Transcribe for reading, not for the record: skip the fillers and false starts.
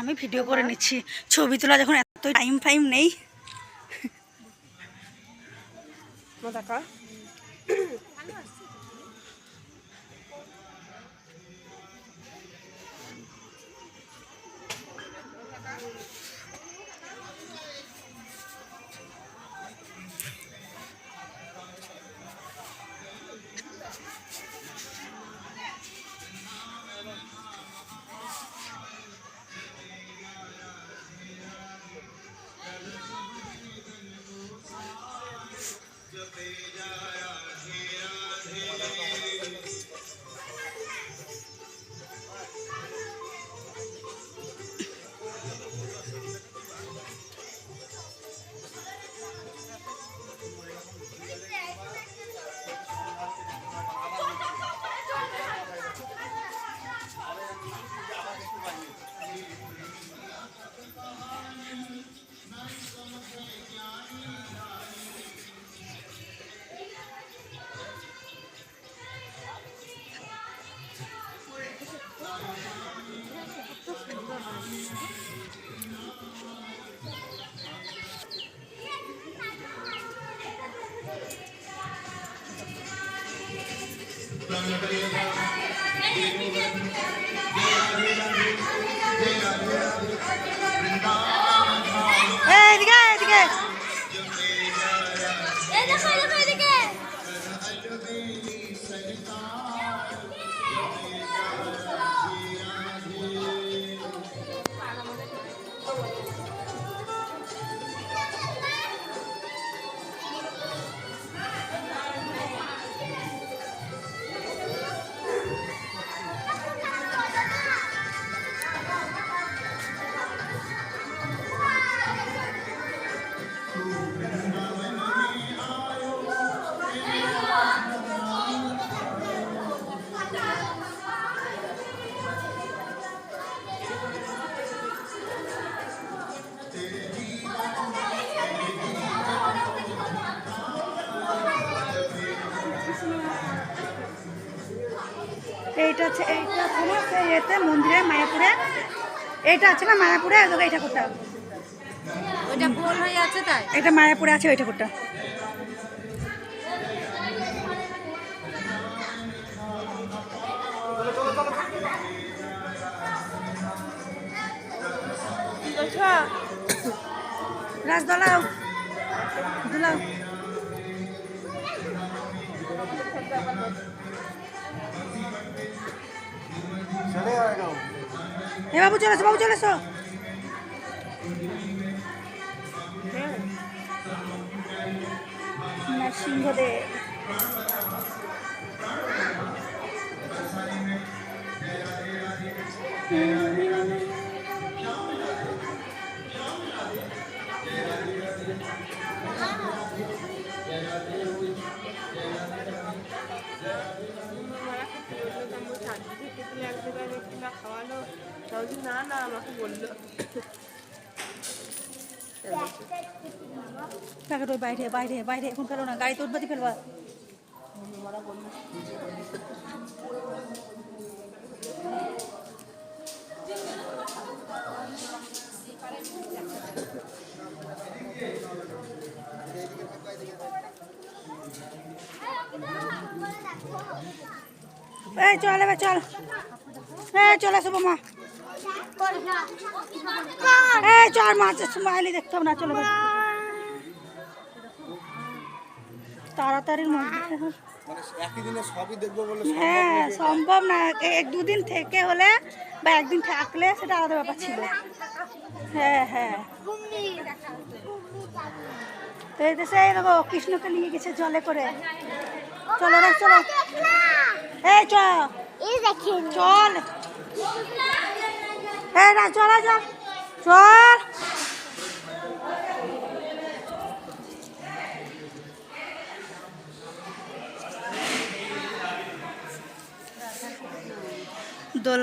আমি ভিডিও করে নিচ্ছি, ছবি তোলা যখন এত টাইম ফাইম নেই। এইটা আছে না সেই এতে মন্দিরে মায়াপুরে, এইটা আছে না মায়াপুরে, এই ঠাকুরটা ওইটা গোল হয়ে আছে, তাই এটা মায়াপুরে আছে ওই ঠাকুরটা। রাজ দোলাও দোলাও, এ বাবু চলে এসো, বাবু চলে এসো। নরসিংহদেব না আমাকে বললো বাইরে বাইরে বাইরে এখন ফেলো না, গাড়িতে উঠবাদি ফেলবা। এই চল এবার চল, চলে আসবো মা, চল মাছ স্মাইলি দেখতে হবে না, চলো তাড়াতাড়ির মধ্যে। হ্যাঁ সম্ভব না, এক দুদিন থেকে হলে বা একদিন থাকলে সেটা আলাদা ব্যাপার ছিল। হ্যাঁ হ্যাঁ, তো এই দেশে দেখো কৃষ্ণকে নিয়ে গেছে জলে করে। চলো রে চলো, এই চল চল, এই না চল চল চল। দোল